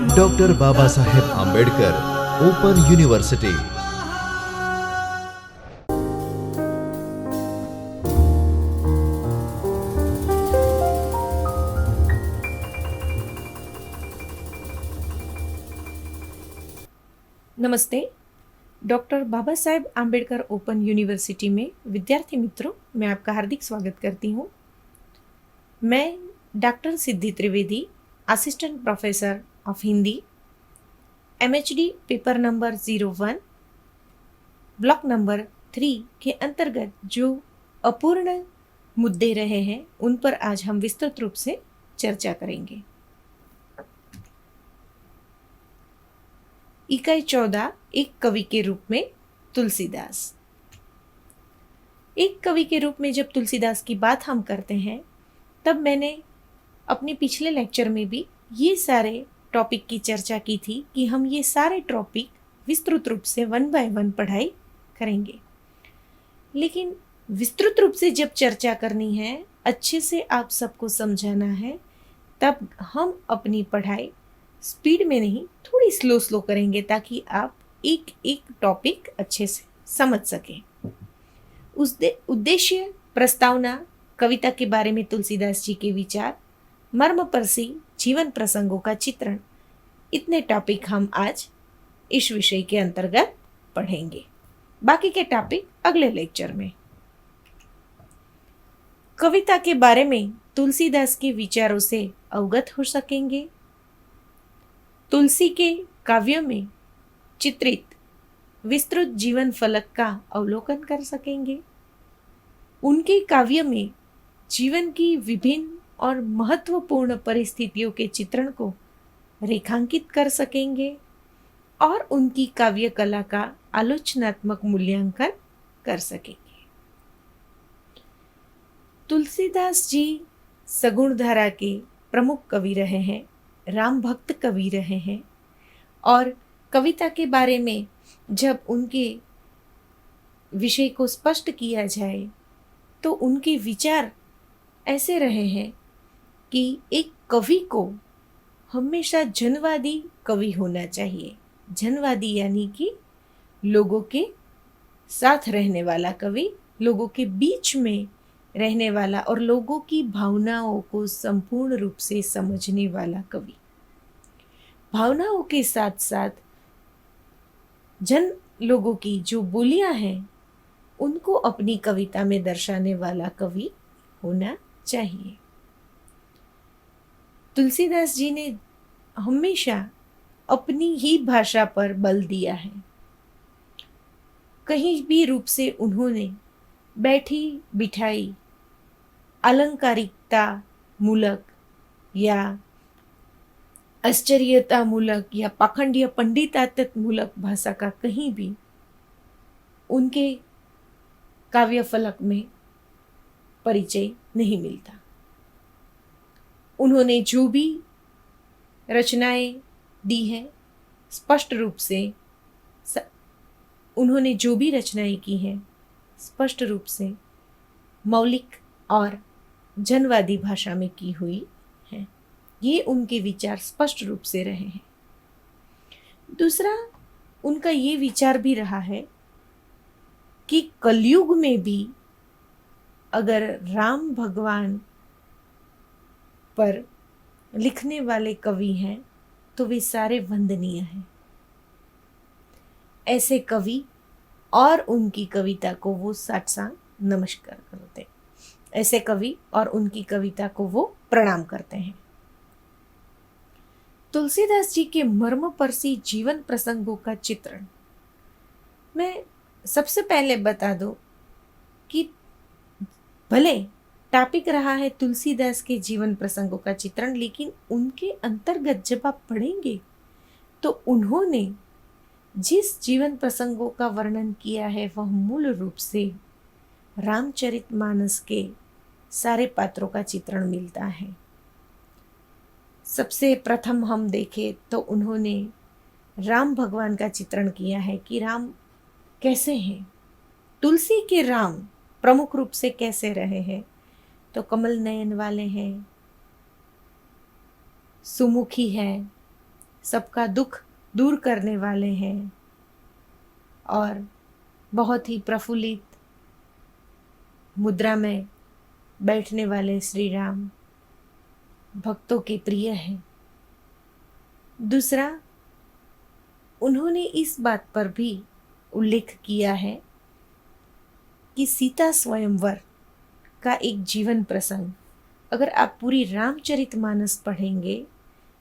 Doctor Baba Saheb Ambedkar open university. नमस्ते। Doctor Baba Saheb Ambedkar open university में विद्यार्थी मित्रों, मैं आपका हार्दिक स्वागत करती हूँ। मैं doctor Siddhi Trivedi, assistant professor of Hindi, MHD paper number 01 block number 3 के अंतर्गत जो अपूर्ण मुद्दे रहे हैं उन पर आज हम विस्तृत रूप से चर्चा करेंगे। इकाई 14, एक कवि के रूप में तुलसीदास। एक कवि के रूप में जब तुलसीदास की बात हम करते हैं तब मैंने अपने पिछले लेक्चर में भी ये सारे टॉपिक की चर्चा की थी कि हम ये सारे टॉपिक विस्तृत रूप से 1 बाय 1 पढ़ाई करेंगे। लेकिन विस्तृत रूप से जब चर्चा करनी है, अच्छे से आप सबको समझाना है, तब हम अपनी पढ़ाई स्पीड में नहीं, थोड़ी स्लो करेंगे ताकि आप एक एक टॉपिक अच्छे से समझ सकें। उद्देश्य, प्रस्तावना, कविता के बारे में तुलसीदास जी के विचार, मर्मस्पर्शी जीवन प्रसंगों का चित्रण, इतने टॉपिक हम आज इस विषय के अंतर्गत पढ़ेंगे। बाकी के टॉपिक अगले लेक्चर में। कविता के बारे में तुलसीदास के विचारों से अवगत हो सकेंगे। तुलसी के काव्य में चित्रित विस्तृत जीवन फलक का अवलोकन कर सकेंगे। उनके काव्य में जीवन की विभिन्न और महत्वपूर्ण परिस्थितियों के चित्रण को रेखांकित कर सकेंगे और उनकी काव्य कला का आलोचनात्मक मूल्यांकन कर सकेंगे। तुलसीदास जी सगुण धारा के प्रमुख कवि रहे हैं, राम भक्त कवि रहे हैं और कविता के बारे में जब उनके विषय को स्पष्ट किया जाए तो उनके विचार ऐसे रहे हैं कि एक कवि को हमेशा जनवादी कवि होना चाहिए। जनवादी यानी कि लोगों के साथ रहने वाला कवि, लोगों के बीच में रहने वाला और लोगों की भावनाओं को संपूर्ण रूप से समझने वाला कवि। भावनाओं के साथ साथ जन लोगों की जो बोलियां हैं उनको अपनी कविता में दर्शाने वाला कवि होना चाहिए। तुलसीदास जी ने हमेशा अपनी ही भाषा पर बल दिया है। कहीं भी रूप से उन्होंने बैठी बिठाई अलंकारिकता मूलक या आश्चर्यता मूलक या पाखंडीय पंडितात्व मूलक भाषा का कहीं भी उनके काव्य फलक में परिचय नहीं मिलता। उन्होंने जो भी रचनाएं दी हैं स्पष्ट रूप से उन्होंने जो भी रचनाएं की हैं स्पष्ट रूप से मौलिक और जनवादी भाषा में की हुई है। ये उनके विचार स्पष्ट रूप से रहे हैं। दूसरा, उनका ये विचार भी रहा है कि कलयुग में भी अगर राम भगवान पर लिखने वाले कवि हैं तो वे सारे वंदनीय हैं। ऐसे कवि और उनकी कविता को वो साष्टांग नमस्कार करते हैं। ऐसे कवि और उनकी कविता को वो प्रणाम करते हैं। तुलसीदास जी के मर्मस्पर्शी जीवन प्रसंगों का चित्रण, मैं सबसे पहले बता दूं कि भले टॉपिक रहा है तुलसीदास के जीवन प्रसंगों का चित्रण, लेकिन उनके अंतर्गत जब आप पढ़ेंगे तो उन्होंने जिस जीवन प्रसंगों का वर्णन किया है वह मूल रूप से रामचरितमानस के सारे पात्रों का चित्रण मिलता है। सबसे प्रथम हम देखें तो उन्होंने राम भगवान का चित्रण किया है कि राम कैसे हैं। तुलसी के राम प्रमुख रूप से कैसे रहे हैं, तो कमल नयन वाले हैं, सुमुखी हैं, सबका दुख दूर करने वाले हैं और बहुत ही प्रफुल्लित मुद्रा में बैठने वाले श्री राम भक्तों के प्रिय हैं। दूसरा, उन्होंने इस बात पर भी उल्लेख किया है कि सीता स्वयंवर का एक जीवन प्रसंग, अगर आप पूरी रामचरितमानस पढ़ेंगे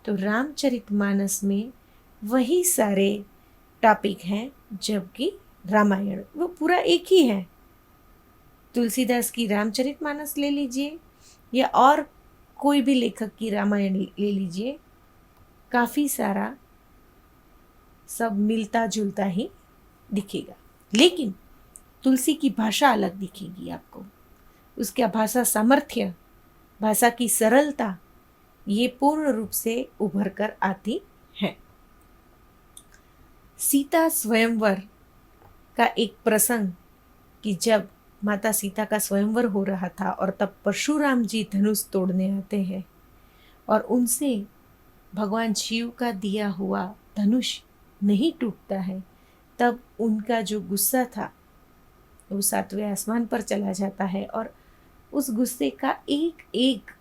तो रामचरितमानस में वही सारे टॉपिक हैं, जबकि रामायण वो पूरा एक ही है। तुलसीदास की रामचरितमानस ले लीजिए या और कोई भी लेखक की रामायण ले लीजिए, काफ़ी सारा सब मिलता जुलता ही दिखेगा, लेकिन तुलसी की भाषा अलग दिखेगी आपको। उसका भाषा सामर्थ्य, भाषा की सरलता, ये पूर्ण रूप से उभर कर आती है। सीता स्वयंवर का एक प्रसंग कि जब माता सीता का स्वयंवर हो रहा था और तब परशुराम जी धनुष तोड़ने आते हैं और उनसे भगवान शिव का दिया हुआ धनुष नहीं टूटता है, तब उनका जो गुस्सा था वो 7वें आसमान पर चला जाता है और उस गुस्से का एक एक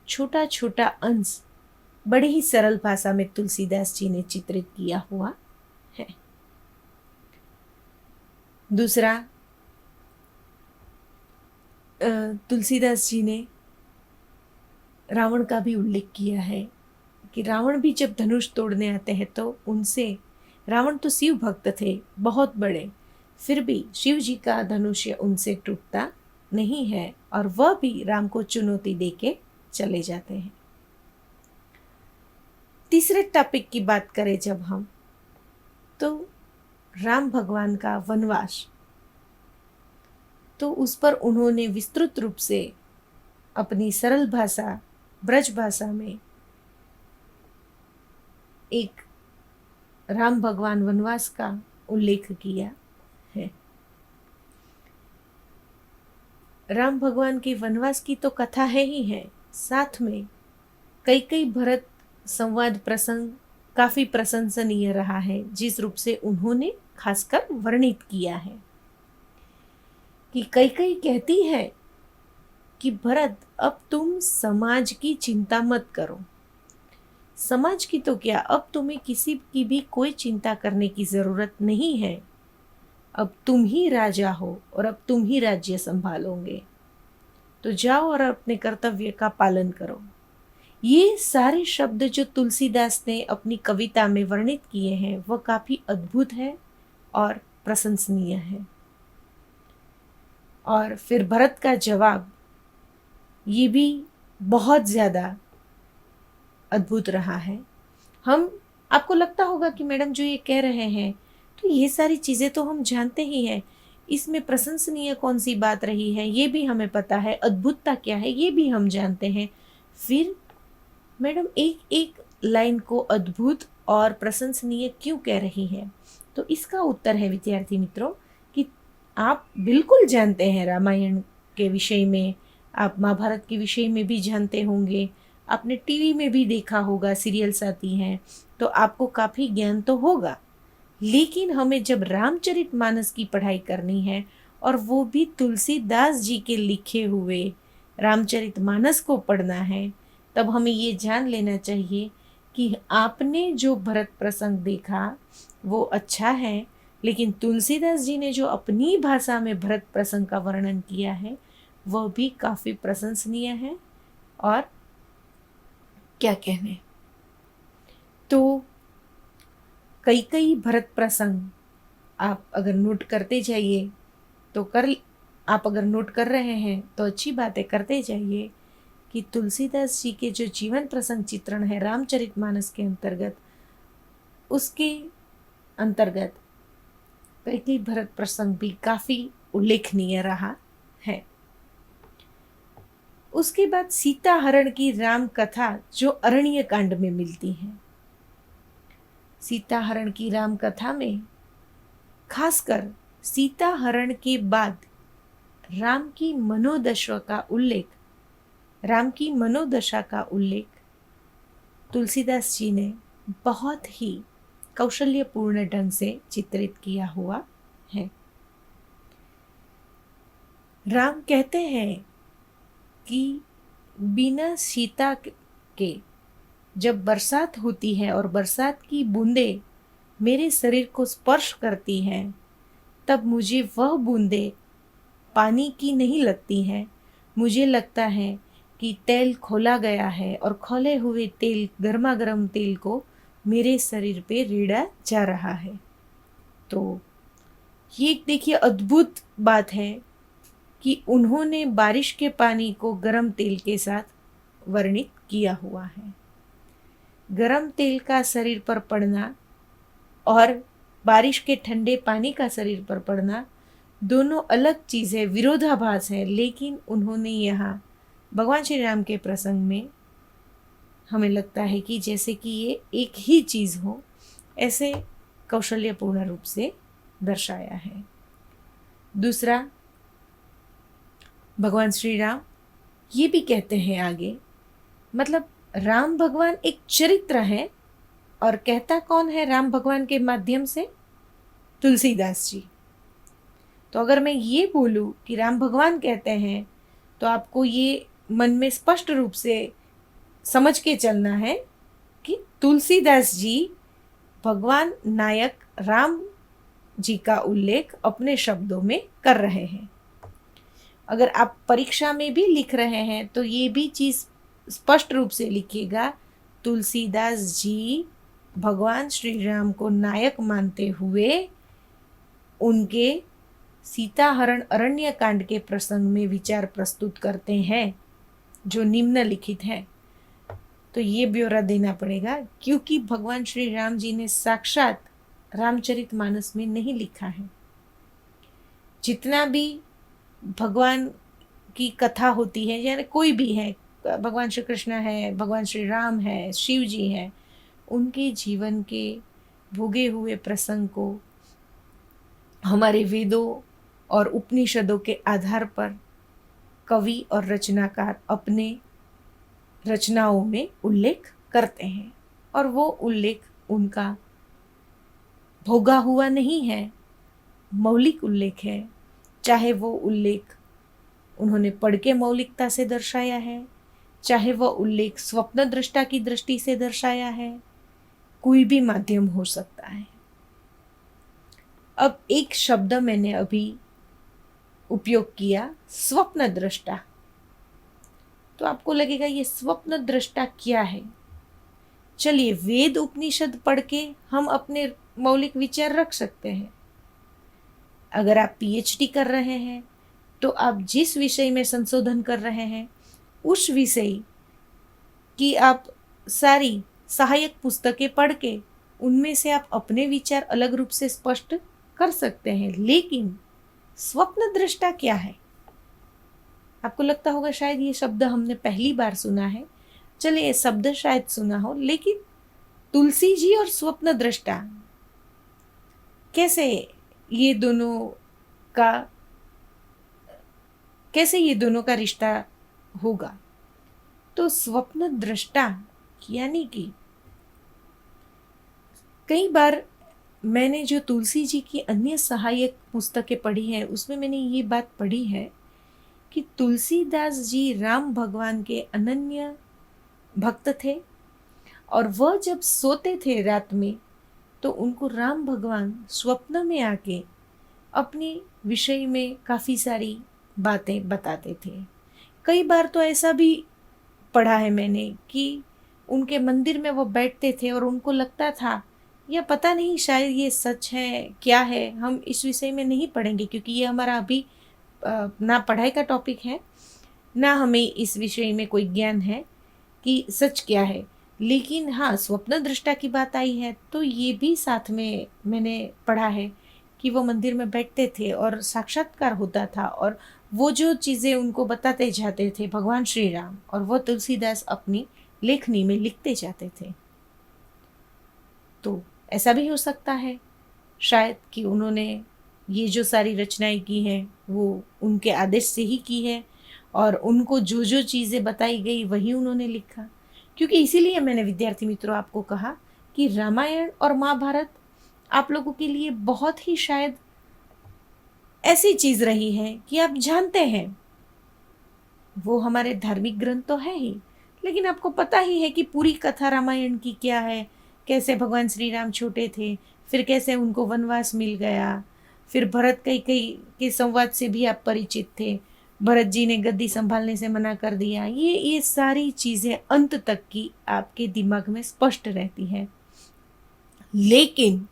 छोटा छोटा अंश बड़ी ही सरल भाषा में तुलसीदास जी ने चित्रित किया हुआ है। दूसरा, तुलसीदास जी ने रावण का भी उल्लेख किया है कि रावण भी जब धनुष तोड़ने आते हैं तो उनसे, रावण तो शिव भक्त थे बहुत बड़े, फिर भी शिव जी का धनुष उनसे टूटता नहीं है और वह भी राम को चुनौती देके चले जाते हैं। तीसरे टॉपिक की बात करें जब हम, तो राम भगवान का वनवास, तो उस पर उन्होंने विस्तृत रूप से अपनी सरल भाषा ब्रज भाषा में एक राम भगवान वनवास का उल्लेख किया है। राम भगवान के वनवास की तो कथा है ही है, साथ में कई कई भरत संवाद प्रसंग काफी प्रशंसनीय रहा है, जिस रूप से उन्होंने खासकर वर्णित किया है कि कई कई कहती है कि भरत अब तुम समाज की चिंता मत करो। समाज की तो क्या, अब तुम्हें किसी की भी कोई चिंता करने की जरूरत नहीं है, अब तुम ही राजा हो और अब तुम ही राज्य संभालोगे, तो जाओ और अपने कर्तव्य का पालन करो। ये सारे शब्द जो तुलसीदास ने अपनी कविता में वर्णित किए हैं वह काफी अद्भुत है और प्रशंसनीय है। और फिर भरत का जवाब ये भी बहुत ज़्यादा अद्भुत रहा है। हम, आपको लगता होगा कि मैडम जो ये कह रहे हैं तो ये सारी चीज़ें तो हम जानते ही हैं, इसमें प्रशंसनीय कौन सी बात रही है ये भी हमें पता है, अद्भुतता क्या है ये भी हम जानते हैं, फिर मैडम एक एक लाइन को अद्भुत और प्रशंसनीय क्यों कह रही है? तो इसका उत्तर है विद्यार्थी मित्रों कि आप बिल्कुल जानते हैं रामायण के विषय में, आप महाभारत के विषय में भी जानते होंगे, आपने टीवी में भी देखा होगा, सीरियल्स आती हैं, तो आपको काफ़ी ज्ञान तो होगा। लेकिन हमें जब रामचरितमानस की पढ़ाई करनी है और वो भी तुलसीदास जी के लिखे हुए रामचरितमानस को पढ़ना है, तब हमें ये जान लेना चाहिए कि आपने जो भरत प्रसंग देखा वो अच्छा है, लेकिन तुलसीदास जी ने जो अपनी भाषा में भरत प्रसंग का वर्णन किया है वह भी काफ़ी प्रशंसनीय है और क्या कहने। तो कई कई भरत प्रसंग आप अगर नोट करते जाइए तो आप अगर नोट कर रहे हैं तो अच्छी बात है, करते जाइए कि तुलसीदास जी के जो जीवन प्रसंग चित्रण है रामचरितमानस के अंतर्गत, उसके अंतर्गत कई कई भरत प्रसंग भी काफ़ी उल्लेखनीय रहा है। उसके बाद सीता हरण की राम कथा जो अरण्य कांड में मिलती है, सीता हरण की राम कथा में खासकर सीता हरण के बाद राम की मनोदशा का उल्लेख तुलसीदास जी ने बहुत ही कौशल्यपूर्ण ढंग से चित्रित किया हुआ है। राम कहते हैं कि बिना सीता के जब बरसात होती है और बरसात की बूंदें मेरे शरीर को स्पर्श करती हैं, तब मुझे वह बूंदें पानी की नहीं लगती हैं। मुझे लगता है कि तेल खोला गया है और खोले हुए तेल, गर्मा गर्म तेल को मेरे शरीर पे रेड़ा जा रहा है। तो ये देखिए अद्भुत बात है कि उन्होंने बारिश के पानी को गर्म तेल के साथ वर्णित किया हुआ है। गर्म तेल का शरीर पर पड़ना और बारिश के ठंडे पानी का शरीर पर पड़ना दोनों अलग चीज़ें, विरोधाभास है, लेकिन उन्होंने यहाँ भगवान श्री राम के प्रसंग में हमें लगता है कि जैसे कि ये एक ही चीज़ हो, ऐसे कौशल्यपूर्ण रूप से दर्शाया है। दूसरा, भगवान श्री राम ये भी कहते हैं आगे, मतलब राम भगवान एक चरित्र है, और कहता कौन है राम भगवान के माध्यम से? तुलसीदास जी। तो अगर मैं ये बोलूँ कि राम भगवान कहते हैं, तो आपको ये मन में स्पष्ट रूप से समझ के चलना है कि तुलसीदास जी भगवान नायक राम जी का उल्लेख अपने शब्दों में कर रहे हैं। अगर आप परीक्षा में भी लिख रहे हैं तो ये भी चीज़ स्पष्ट रूप से लिखिएगा, तुलसीदास जी भगवान श्री राम को नायक मानते हुए उनके सीताहरण अरण्य कांड के प्रसंग में विचार प्रस्तुत करते हैं, जो निम्नलिखित है। तो ये ब्यौरा देना पड़ेगा, क्योंकि भगवान श्री राम जी ने साक्षात रामचरितमानस में नहीं लिखा है। जितना भी भगवान की कथा होती है, यानी कोई भी है, भगवान श्री कृष्ण है, भगवान श्री राम है, शिव जी हैं, उनके जीवन के भोगे हुए प्रसंग को हमारे वेदों और उपनिषदों के आधार पर कवि और रचनाकार अपने रचनाओं में उल्लेख करते हैं, और वो उल्लेख उनका भोगा हुआ नहीं है, मौलिक उल्लेख है। चाहे वो उल्लेख उन्होंने पढ़ के मौलिकता से दर्शाया है, चाहे वह उल्लेख स्वप्न दृष्टा की दृष्टि से दर्शाया है, कोई भी माध्यम हो सकता है। अब एक शब्द मैंने अभी उपयोग किया, स्वप्न दृष्टा। तो आपको लगेगा ये स्वप्न दृष्टा क्या है? चलिए, वेद उपनिषद पढ़ के हम अपने मौलिक विचार रख सकते हैं। अगर आप पीएचडी कर रहे हैं तो आप जिस विषय में संशोधन कर रहे हैं उस विषय की आप सारी सहायक पुस्तकें पढ़ के उनमें से आप अपने विचार अलग रूप से स्पष्ट कर सकते हैं। लेकिन स्वप्न दृष्टा क्या है? आपको लगता होगा शायद ये शब्द हमने पहली बार सुना है। चलिए, ये शब्द शायद सुना हो, लेकिन तुलसी जी और स्वप्न दृष्टा कैसे ये दोनों का रिश्ता होगा? तो स्वप्न दृष्टा यानी कि कई बार मैंने जो तुलसी जी की अन्य सहायक पुस्तकें पढ़ी हैं उसमें मैंने ये बात पढ़ी है कि तुलसीदास जी राम भगवान के अनन्य भक्त थे, और वह जब सोते थे रात में तो उनको राम भगवान स्वप्न में आके अपने विषय में काफ़ी सारी बातें बताते थे। कई बार तो ऐसा भी पढ़ा है मैंने कि उनके मंदिर में वो बैठते थे और उनको लगता था, या पता नहीं शायद ये सच है क्या है, हम इस विषय में नहीं पढ़ेंगे क्योंकि ये हमारा अभी ना पढ़ाई का टॉपिक है, ना हमें इस विषय में कोई ज्ञान है कि सच क्या है। लेकिन हाँ, स्वप्न दृष्टा की बात आई है तो ये भी साथ में मैंने पढ़ा है कि वो मंदिर में बैठते थे और साक्षात्कार होता था, और वो जो चीज़ें उनको बताते जाते थे भगवान श्री राम, और वो तुलसीदास अपनी लेखनी में लिखते जाते थे। तो ऐसा भी हो सकता है शायद कि उन्होंने ये जो सारी रचनाएं की हैं वो उनके आदेश से ही की है, और उनको जो जो चीज़ें बताई गई वही उन्होंने लिखा। क्योंकि इसीलिए मैंने विद्यार्थी मित्रों आपको कहा कि रामायण और महाभारत आप लोगों के लिए बहुत ही शायद ऐसी चीज रही है कि आप जानते हैं वो हमारे धार्मिक ग्रंथ तो है ही, लेकिन आपको पता ही है कि पूरी कथा रामायण की क्या है, कैसे भगवान श्री राम छोटे थे, फिर कैसे उनको वनवास मिल गया, फिर भरत कैकेयी के संवाद से भी आप परिचित थे, भरत जी ने गद्दी संभालने से मना कर दिया। ये सारी चीजें अंत तक की आपके दिमाग में स्पष्ट रहती है। लेकिन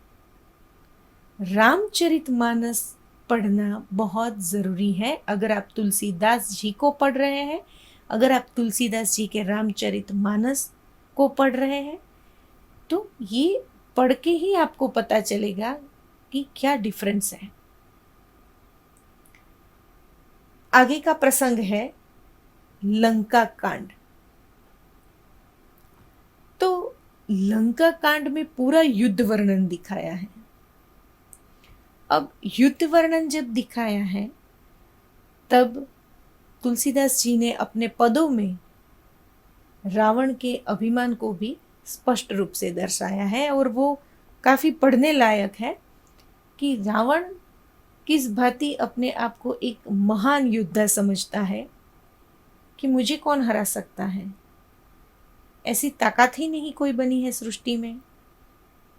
रामचरितमानस पढ़ना बहुत ज़रूरी है। अगर आप तुलसीदास जी को पढ़ रहे हैं, अगर आप तुलसीदास जी के रामचरितमानस को पढ़ रहे हैं, तो ये पढ़ के ही आपको पता चलेगा कि क्या डिफरेंस है। आगे का प्रसंग है लंका कांड। तो लंका कांड में पूरा युद्ध वर्णन दिखाया है। अब युद्ध वर्णन जब दिखाया है तब तुलसीदास जी ने अपने पदों में रावण के अभिमान को भी स्पष्ट रूप से दर्शाया है, और वो काफी पढ़ने लायक है कि रावण किस भांति अपने आप को एक महान योद्धा समझता है कि मुझे कौन हरा सकता है, ऐसी ताकत ही नहीं कोई बनी है सृष्टि में,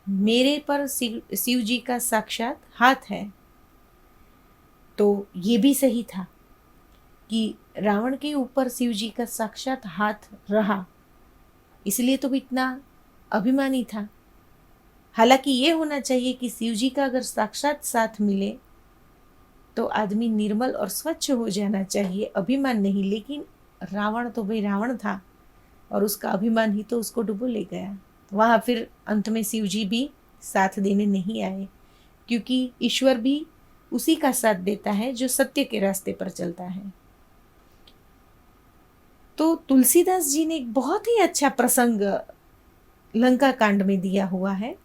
मेरे पर शिव जी का साक्षात हाथ है। तो ये भी सही था कि रावण के ऊपर शिव जी का साक्षात हाथ रहा, इसलिए तो इतना अभिमानी था। हालांकि ये होना चाहिए कि शिव जी का अगर साक्षात साथ मिले तो आदमी निर्मल और स्वच्छ हो जाना चाहिए, अभिमान नहीं। लेकिन रावण तो भाई रावण था और उसका अभिमान ही तो उसको डुबो ले गया। वहाँ फिर अंत में शिव जी भी साथ देने नहीं आए, क्योंकि ईश्वर भी उसी का साथ देता है जो सत्य के रास्ते पर चलता है। तो तुलसीदास जी ने एक बहुत ही अच्छा प्रसंग लंका कांड में दिया हुआ है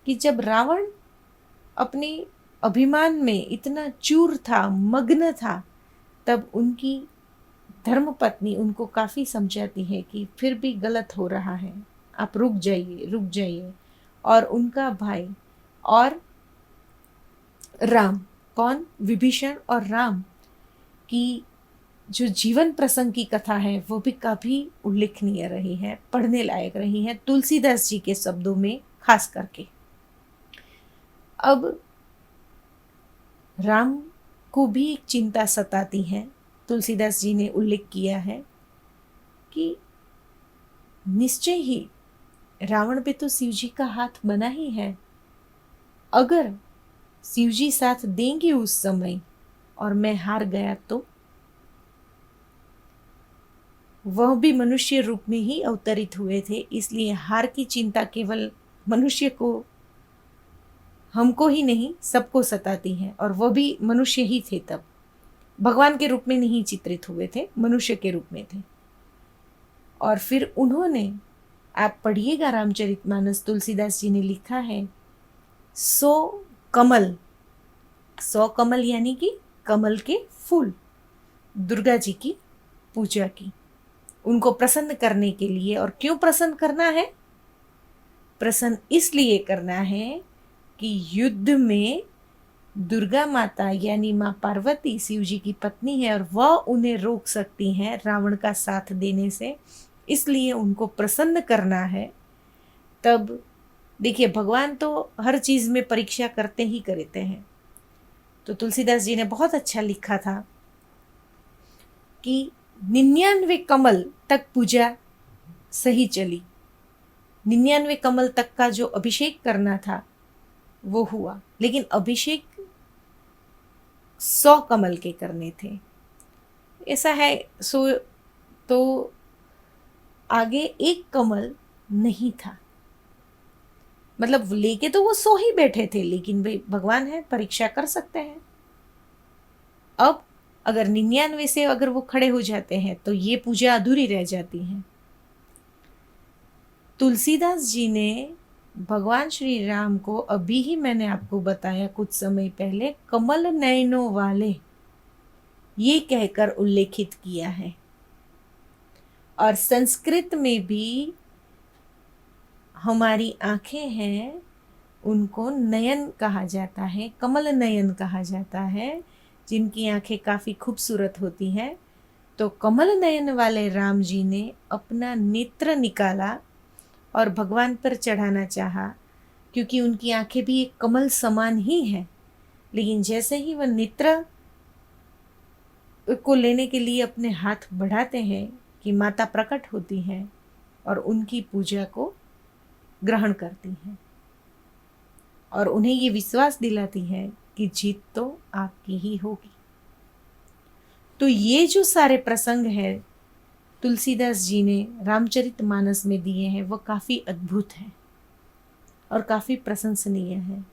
कि जब रावण अपने अभिमान में इतना चूर था, मग्न था, तब उनकी धर्मपत्नी उनको काफी समझाती है कि फिर भी गलत हो रहा है, आप रुक जाइए, रुक जाइए। और उनका भाई और राम, कौन, विभीषण और राम की जो जीवन प्रसंग की कथा है वो भी काफी उल्लेखनीय रही है, पढ़ने लायक रही है, तुलसीदास जी के शब्दों में खास करके। अब राम को भी एक चिंता सताती है। तुलसीदास जी ने उल्लेख किया है कि निश्चय ही रावण पे तो शिव जी का हाथ बना ही है, अगर शिव जी साथ देंगे उस समय और मैं हार गया तो वह भी मनुष्य रूप में ही अवतरित हुए थे, इसलिए हार की चिंता केवल मनुष्य को, हमको ही नहीं सबको सताती है। और वह भी मनुष्य ही थे, तब भगवान के रूप में नहीं चित्रित हुए थे, मनुष्य के रूप में थे। और फिर उन्होंने, आप पढ़िएगा रामचरितमानस, तुलसीदास जी ने लिखा है 100 कमल, 100 कमल यानी कि कमल के फूल, दुर्गा जी की पूजा की, उनको प्रसन्न करने के लिए। और क्यों प्रसन्न करना है? प्रसन्न इसलिए करना है कि युद्ध में दुर्गा माता यानी माँ पार्वती शिव जी की पत्नी है और वह उन्हें रोक सकती हैं रावण का साथ देने से, इसलिए उनको प्रसन्न करना है। तब देखिए, भगवान तो हर चीज में परीक्षा करते ही करते हैं। तो तुलसीदास जी ने बहुत अच्छा लिखा था कि 99 कमल तक पूजा सही चली, 99 कमल तक का जो अभिषेक करना था वो हुआ, लेकिन अभिषेक 100 कमल के करने थे, ऐसा है। सो तो आगे एक कमल नहीं था, मतलब लेके तो वो 100 ही बैठे थे, लेकिन भाई भगवान है, परीक्षा कर सकते हैं। अब अगर 99 से अगर वो खड़े हो जाते हैं तो ये पूजा अधूरी रह जाती है। तुलसीदास जी ने भगवान श्री राम को, अभी ही मैंने आपको बताया कुछ समय पहले, कमल नयनों वाले ये कहकर उल्लेखित किया है। और संस्कृत में भी हमारी आँखें हैं उनको नयन कहा जाता है, कमल नयन कहा जाता है, जिनकी आँखें काफ़ी खूबसूरत होती हैं। तो कमल नयन वाले राम जी ने अपना नेत्र निकाला और भगवान पर चढ़ाना चाहा, क्योंकि उनकी आंखें भी एक कमल समान ही हैं। लेकिन जैसे ही वह नेत्र को लेने के लिए अपने हाथ बढ़ाते हैं कि माता प्रकट होती हैं और उनकी पूजा को ग्रहण करती हैं और उन्हें ये विश्वास दिलाती है कि जीत तो आपकी ही होगी। तो ये जो सारे प्रसंग हैं तुलसीदास जी ने रामचरितमानस में दिए हैं, वो काफ़ी अद्भुत हैं और काफ़ी प्रशंसनीय हैं।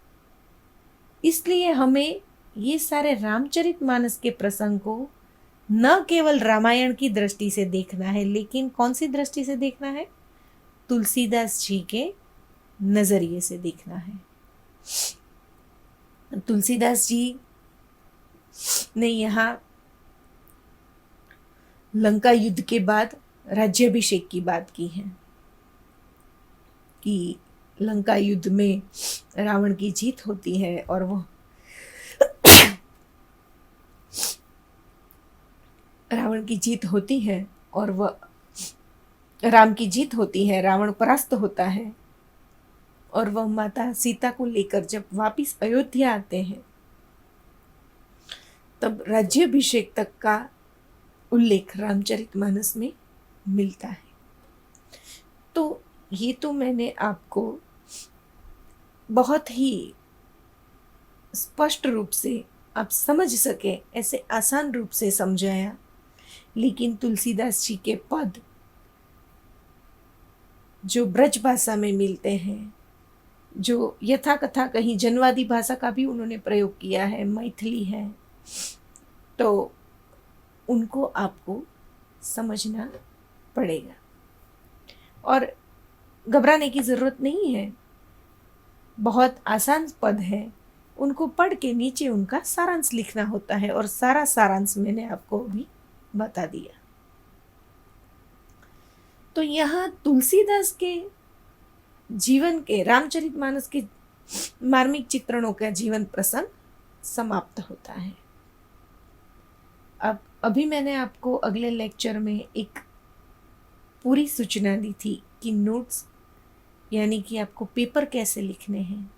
इसलिए हमें ये सारे रामचरितमानस के प्रसंग को न केवल रामायण की दृष्टि से देखना है, लेकिन कौन सी दृष्टि से देखना है? तुलसीदास जी के नजरिए से देखना है। तुलसीदास जी ने यहाँ लंका युद्ध के बाद राज्याभिषेक की बात की है कि लंका युद्ध में रावण की जीत होती है और वो रावण की जीत होती है और वह राम की जीत होती है, रावण परास्त होता है और वह माता सीता को लेकर जब वापिस अयोध्या आते हैं तब राज्याभिषेक तक का उल्लेख रामचरितमानस में मिलता है। तो ये तो मैंने आपको बहुत ही स्पष्ट रूप से आप समझ सके ऐसे आसान रूप से समझाया, लेकिन तुलसीदास जी के पद जो ब्रज भाषा में मिलते हैं, जो यथा कथा कहीं जनवादी भाषा का भी उन्होंने प्रयोग किया है, मैथिली है, तो उनको आपको समझना पड़ेगा और घबराने की ज़रूरत नहीं है। बहुत आसान पद है, उनको पढ़ के नीचे उनका सारांश लिखना होता है और सारा सारांश मैंने आपको अभी बता दिया। तो यहाँ तुलसीदास के जीवन के रामचरितमानस के मार्मिक चित्रणों का जीवन प्रसंग समाप्त होता है। अब अभी मैंने आपको अगले लेक्चर में एक पूरी सूचना दी थी कि नोट्स यानी कि आपको पेपर कैसे लिखने हैं,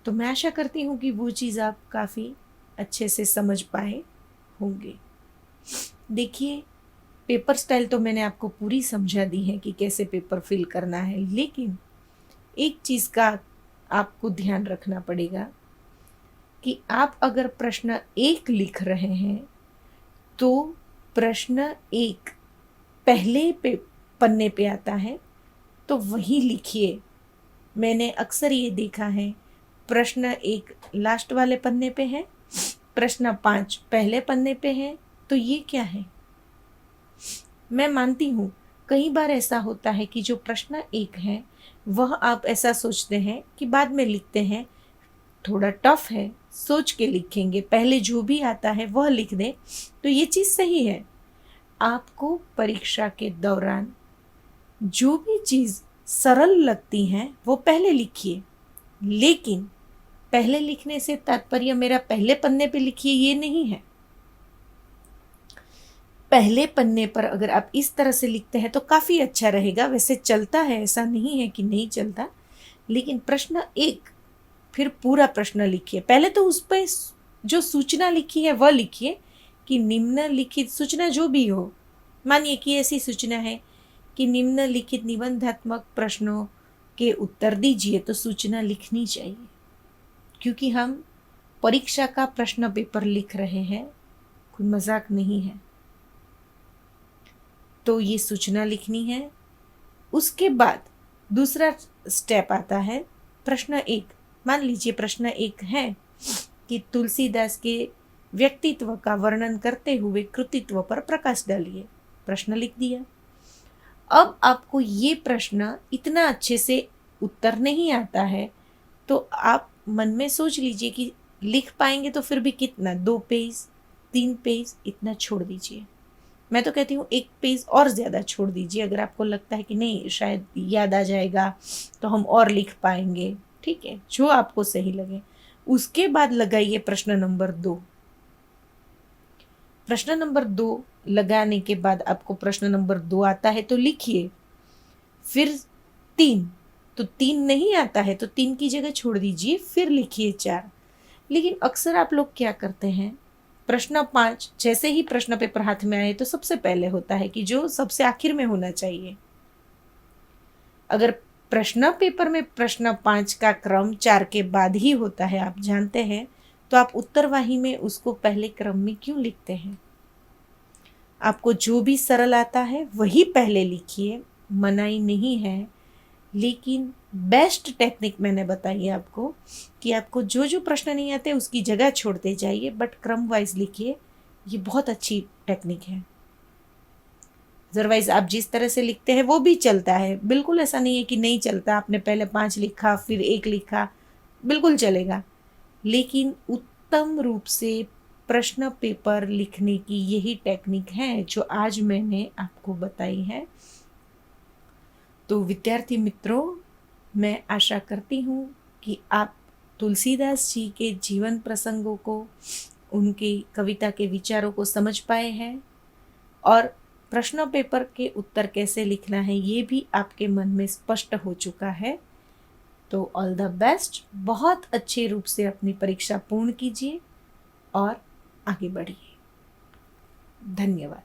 तो मैं आशा करती हूँ कि वो चीज़ आप काफ़ी अच्छे से समझ पाए होंगे। देखिए, पेपर स्टाइल तो मैंने आपको पूरी समझा दी है कि कैसे पेपर फिल करना है, लेकिन एक चीज़ का आपको ध्यान रखना पड़ेगा कि आप अगर प्रश्न 1 लिख रहे हैं तो प्रश्न 1 पहले पन्ने पे आता है तो वही लिखिए। मैंने अक्सर ये देखा है, प्रश्न 1 लास्ट वाले पन्ने पे है, प्रश्न 5 पहले पन्ने पे है, तो ये क्या है? मैं मानती हूँ कई बार ऐसा होता है कि जो प्रश्न 1 है वह आप ऐसा सोचते हैं कि बाद में लिखते हैं, थोड़ा टफ है, सोच के लिखेंगे, पहले जो भी आता है वह लिख दें, तो ये चीज़ सही है। आपको परीक्षा के दौरान जो भी चीज़ सरल लगती हैं वो पहले लिखिए, लेकिन पहले लिखने से तात्पर्य मेरा पहले पन्ने पे लिखिए ये नहीं है। पहले पन्ने पर अगर आप इस तरह से लिखते हैं तो काफ़ी अच्छा रहेगा। वैसे चलता है, ऐसा नहीं है कि नहीं चलता, लेकिन प्रश्न 1 फिर पूरा प्रश्न लिखिए। पहले तो उस पर जो सूचना लिखी है वह लिखिए कि निम्नलिखित सूचना जो भी हो, मानिए कि ऐसी सूचना है कि निम्नलिखित निबंधात्मक प्रश्नों के उत्तर दीजिए, तो सूचना लिखनी चाहिए, क्योंकि हम परीक्षा का प्रश्न पेपर लिख रहे हैं, कोई मजाक नहीं है। तो ये सूचना लिखनी है। उसके बाद दूसरा स्टेप आता है प्रश्न 1। मान लीजिए प्रश्न 1 है कि तुलसीदास के व्यक्तित्व का वर्णन करते हुए कृतित्व पर प्रकाश डालिए, प्रश्न लिख दिया। अब आपको ये प्रश्न इतना अच्छे से उत्तर नहीं आता है, तो आप मन में सोच लीजिए कि लिख पाएंगे तो फिर भी कितना, 2 पेज 3 पेज इतना छोड़ दीजिए। मैं तो कहती हूँ एक पेज और ज़्यादा छोड़ दीजिए, अगर आपको लगता है कि नहीं शायद याद आ जाएगा तो हम और लिख पाएंगे, ठीक है, जो आपको सही लगे। उसके बाद लगाइए प्रश्न नंबर 2। प्रश्न नंबर 2 लगाने के बाद आपको प्रश्न नंबर 2 आता है तो लिखिए। फिर 3, तो 3 नहीं आता है तो 3 की जगह छोड़ दीजिए, फिर लिखिए 4। लेकिन अक्सर आप लोग क्या करते हैं, प्रश्न 5 जैसे ही प्रश्न पेपर हाथ में आए तो सबसे पहले होता है कि जो सबसे आखिर में होना चाहिए। अगर प्रश्न पेपर में प्रश्न 5 का क्रम 4 के बाद ही होता है, आप जानते हैं, तो आप उत्तरवाही में उसको पहले क्रम में क्यों लिखते हैं? आपको जो भी सरल आता है वही पहले लिखिए, मनाही नहीं है, लेकिन बेस्ट टेक्निक मैंने बताई है आपको कि आपको जो जो प्रश्न नहीं आते उसकी जगह छोड़ते जाइए, बट क्रम वाइज लिखिए। ये बहुत अच्छी टेक्निक है। अदरवाइज आप जिस तरह से लिखते हैं वो भी चलता है, बिल्कुल ऐसा नहीं है कि नहीं चलता। आपने पहले 5 लिखा फिर 1 लिखा, बिल्कुल चलेगा, लेकिन उत्तम रूप से प्रश्न पेपर लिखने की यही टेक्निक है जो आज मैंने आपको बताई है। तो विद्यार्थी मित्रों, मैं आशा करती हूँ कि आप तुलसीदास जी के जीवन प्रसंगों को, उनकी कविता के विचारों को समझ पाए हैं और प्रश्न पेपर के उत्तर कैसे लिखना है ये भी आपके मन में स्पष्ट हो चुका है। तो ऑल द बेस्ट, बहुत अच्छे रूप से अपनी परीक्षा पूर्ण कीजिए और आगे बढ़िए। धन्यवाद।